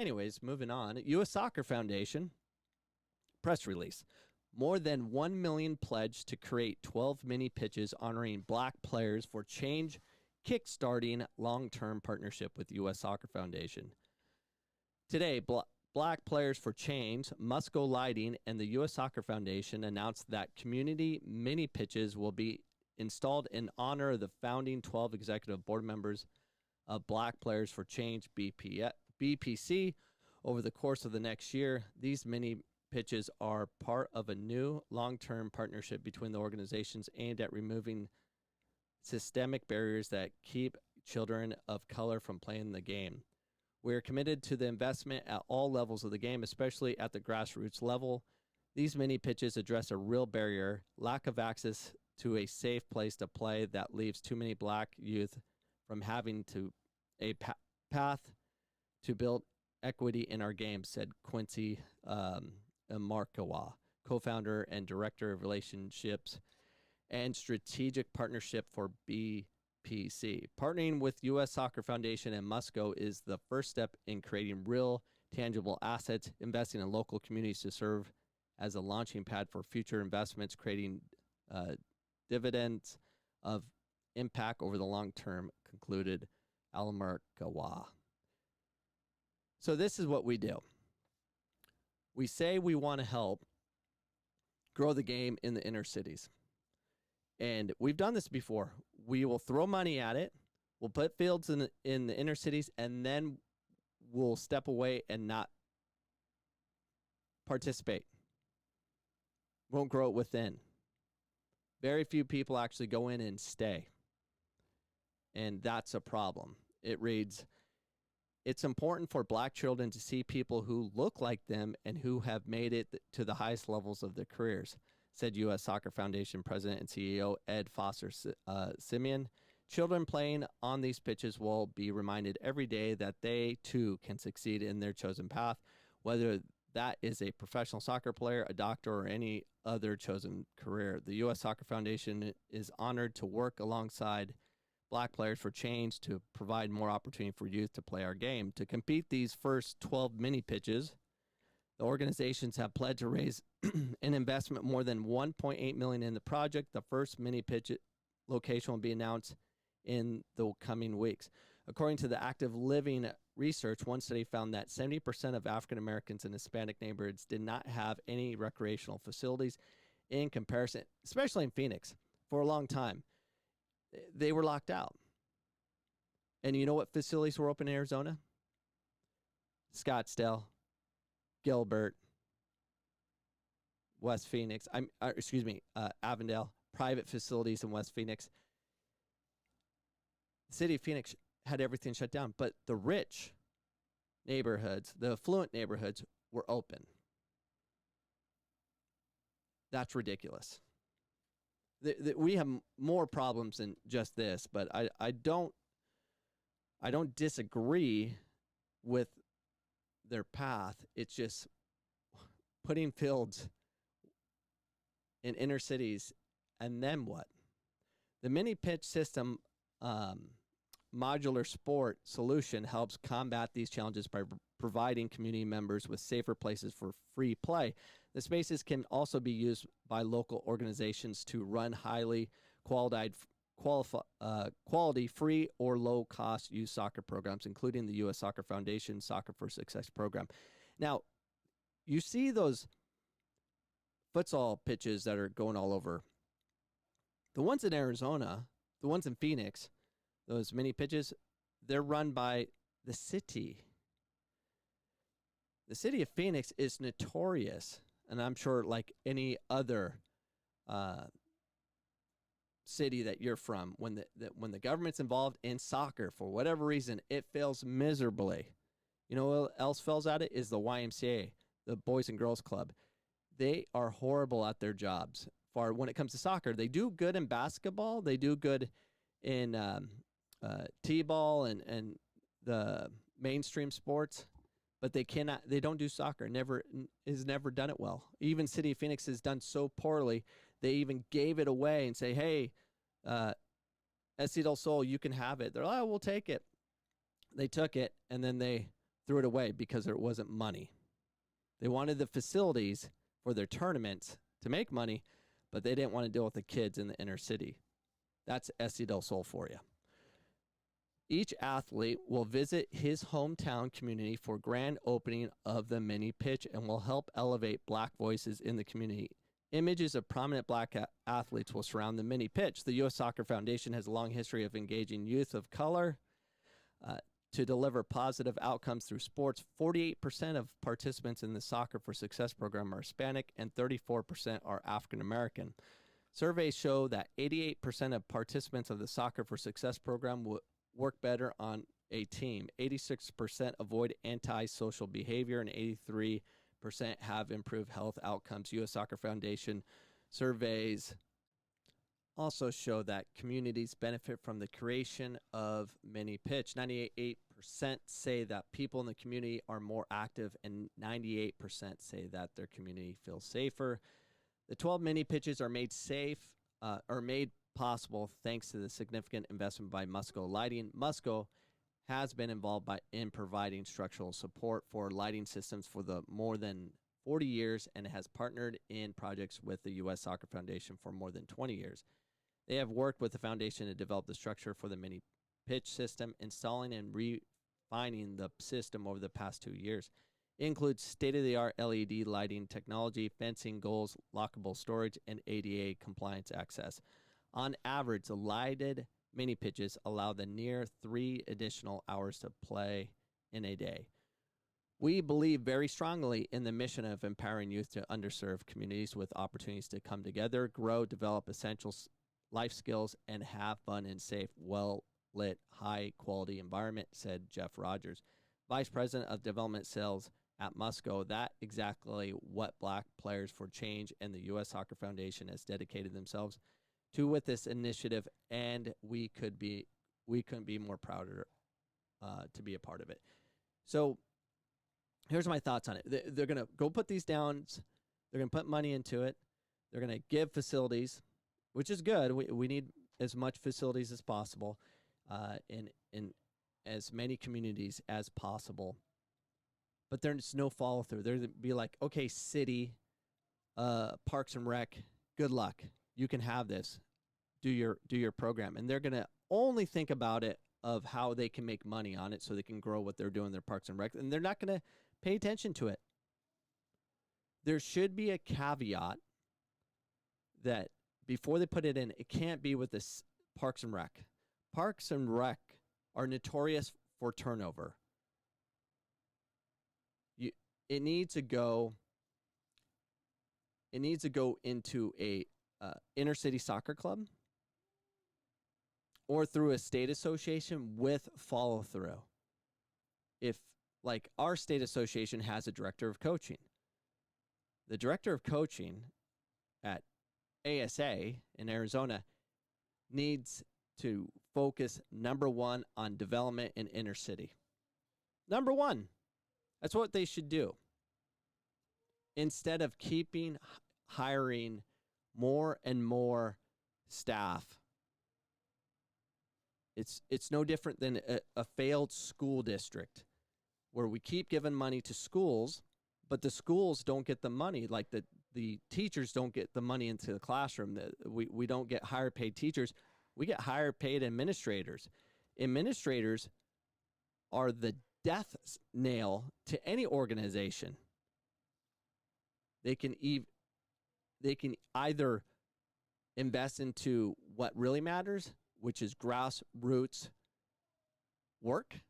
Anyways, moving on. U.S. Soccer Foundation press release. More than 1 million pledged to create 12 mini pitches honoring black players for change, kickstarting long-term partnership with U.S. Soccer Foundation. Today, Black Players for Change, Musco Lighting, and the U.S. Soccer Foundation announced that community mini pitches will be installed in honor of the founding 12 executive board members of Black Players for Change, BPC. Over the course of the next year, these mini pitches are part of a new long-term partnership between the organizations aimed at removing systemic barriers that keep children of color from playing the game. We are committed to the investment at all levels of the game, especially at the grassroots level. These mini pitches address a real barrier, lack of access to a safe place to play that leaves too many black youth from having to a path to build equity in our game, said Quincy Markawa, co-founder and director of relationships and strategic partnership for BPC. Partnering with U.S. Soccer Foundation and Musco is the first step in creating real, tangible assets, investing in local communities to serve as a launching pad for future investments, creating dividends of impact over the long term, concluded Almarkawa. So this is what we do. We say we want to help grow the game in the inner cities. And we've done this before. We will throw money at it. We'll put fields in the inner cities, and then we'll step away and not participate. Won't grow it within. Very few people actually go in and stay. And that's a problem. It reads, it's important for black children to see people who look like them and who have made it to the highest levels of their careers, said U.S. Soccer Foundation President and CEO Ed Foster Simeon. Children playing on these pitches will be reminded every day that they, too, can succeed in their chosen path, whether that is a professional soccer player, a doctor, or any other chosen career. The U.S. Soccer Foundation is honored to work alongside Black Players for Change to provide more opportunity for youth to play our game. To compete these first 12 mini pitches, the organizations have pledged to raise an investment more than $1.8 million in the project. The first mini pitch location will be announced in the coming weeks. According to the Active Living research, one study found that 70% of African Americans in Hispanic neighborhoods did not have any recreational facilities in comparison, especially in Phoenix, for a long time. They were locked out. And you know what facilities were open in Arizona? Scottsdale, Gilbert, West Phoenix, Avondale, private facilities in West Phoenix. The city of Phoenix had everything shut down, but the rich neighborhoods, the affluent neighborhoods, were open. That's ridiculous. We have more problems than just this, but I don't disagree with their path. It's just putting fields in inner cities, and then what? The mini pitch system modular sport solution helps combat these challenges by providing community members with safer places for free play. The spaces can also be used by local organizations to run highly quality free or low-cost youth soccer programs, including the U.S. Soccer Foundation Soccer for Success program. Now, you see those futsal pitches that are going all over. The ones in Arizona, the ones in Phoenix, those mini pitches, they're run by the city. The city of Phoenix is notorious, and I'm sure like any other city that you're from, when the government's involved in soccer, for whatever reason, it fails miserably. You know what else fails at it is the YMCA, the Boys and Girls Club. They are horrible at their jobs. When it comes to soccer, they do good in basketball. They do good in t-ball and the mainstream sports, but they don't do soccer. Has never done it well. Even City of Phoenix has done so poorly, they even gave it away and say, hey, SC Del Sol, you can have it. They're like, oh, we'll take it. They took it, and then they threw it away because there wasn't money. They wanted the facilities for their tournaments to make money, but they didn't want to deal with the kids in the inner city. That's Esti del Sol for you. Each athlete will visit his hometown community for grand opening of the mini pitch and will help elevate Black voices in the community. Images of prominent Black athletes will surround the mini pitch. The U.S. Soccer Foundation has a long history of engaging youth of color to deliver positive outcomes through sports. 48% of participants in the Soccer for Success program are Hispanic and 34% are African American. Surveys show that 88% of participants of the Soccer for Success program work better on a team. 86% avoid antisocial behavior and 83% have improved health outcomes. U.S. Soccer Foundation surveys also show that communities benefit from the creation of mini pitch. 98% say that people in the community are more active, and 98% say that their community feels safer. The 12 mini pitches are made possible thanks to the significant investment by Musco Lighting. Musco has been involved in providing structural support for lighting systems for the more than 40 years and has partnered in projects with the U.S. Soccer Foundation for more than 20 years. They have worked with the foundation to develop the structure for the mini pitch system, installing and refining the system over the past 2 years. It includes state-of-the-art LED lighting technology, fencing, goals, lockable storage, and ADA compliance access. On average, the lighted mini pitches allow the near 3 additional hours to play in a day. We believe very strongly in the mission of empowering youth to underserved communities with opportunities to come together, grow, develop essential life skills, and have fun in safe, well-lit, high-quality environment, said Jeff Rogers, Vice President of Development Sales at Musco. That exactly what Black Players for Change and the U.S. Soccer Foundation has dedicated themselves to with this initiative, and we couldn't be more prouder to be a part of it. So here's my thoughts on it. They're going to go put these down. They're going to put money into it. They're going to give facilities, which is good. We need as much facilities as possible in as many communities as possible. But there's no follow through. There'd be like, okay, city, Parks and Rec, good luck. You can have this. Do your program. And they're going to only think about it of how they can make money on it so they can grow what they're doing in their Parks and Rec. And they're not going to pay attention to it. There should be a caveat that before they put it in, it can't be with this Parks and Rec. Parks and Rec are notorious for turnover. It needs to go into a inner city soccer club or through a state association with follow through. If like our state association has a director of coaching, the director of coaching at ASA in Arizona needs to focus, number one, on development in inner city. Number one. That's what they should do. Instead of hiring more and more staff. It's no different than a failed school district where we keep giving money to schools, but the schools don't get the money. Like the teachers don't get the money into the classroom. We don't get higher paid teachers. We get higher paid administrators. Administrators are the death nail to any organization. They can either invest into what really matters, which is grassroots work,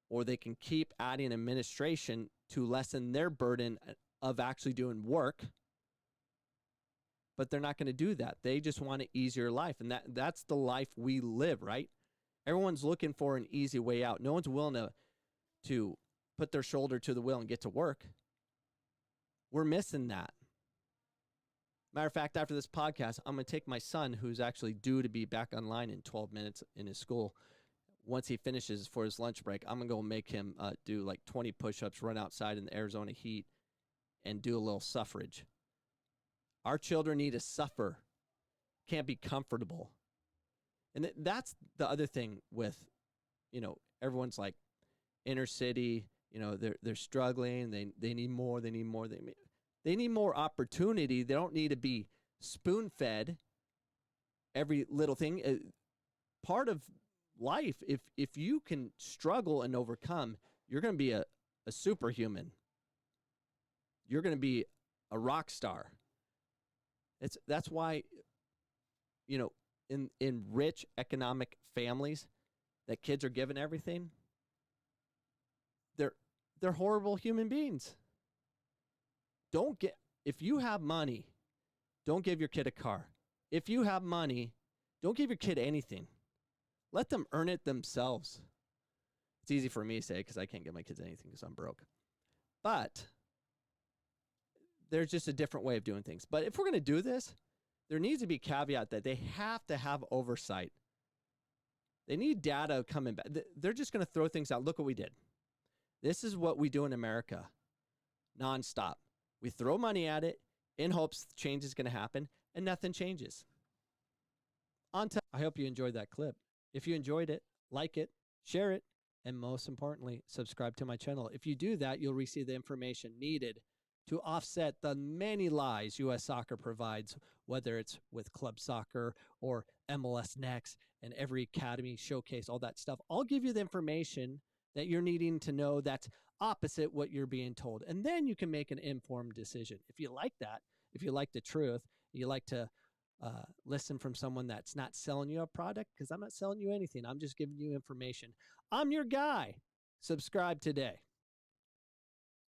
or they can keep adding administration to lessen their burden of actually doing work. But they're not going to do that. They just want an easier life, and that's the life we live, right? Everyone's looking for an easy way out. No one's willing to put their shoulder to the wheel and get to work. We're missing that. Matter of fact, after this podcast, I'm going to take my son, who's actually due to be back online in 12 minutes in his school. Once he finishes for his lunch break, I'm going to go make him do like 20 push-ups, run outside in the Arizona heat, and do a little suffrage. Our children need to suffer. Can't be comfortable. And that's the other thing with, everyone's like, inner city, they're struggling. They need more. They need more opportunity. They don't need to be spoon fed every little thing. Part of life, if you can struggle and overcome, you're going to be a superhuman. You're going to be a rock star. That's why, in rich economic families that kids are given everything, they're horrible human beings. If you have money, don't give your kid a car. If you have money, don't give your kid anything. Let them earn it themselves. It's easy for me to say because I can't give my kids anything because I'm broke. But there's just a different way of doing things. But if we're going to do this, there needs to be a caveat that they have to have oversight. They need data coming back. They're just going to throw things out. Look what we did. This is what we do in America nonstop. We throw money at it in hopes change is going to happen, and nothing changes. I hope you enjoyed that clip. If you enjoyed it, like it, share it, and most importantly, subscribe to my channel. If you do that, you'll receive the information needed to offset the many lies U.S. Soccer provides, whether it's with club soccer or MLS Next and every academy showcase, all that stuff. I'll give you the information that you're needing to know that's opposite what you're being told. And then you can make an informed decision. If you like that, if you like the truth, you like to listen from someone that's not selling you a product, because I'm not selling you anything. I'm just giving you information. I'm your guy. Subscribe today.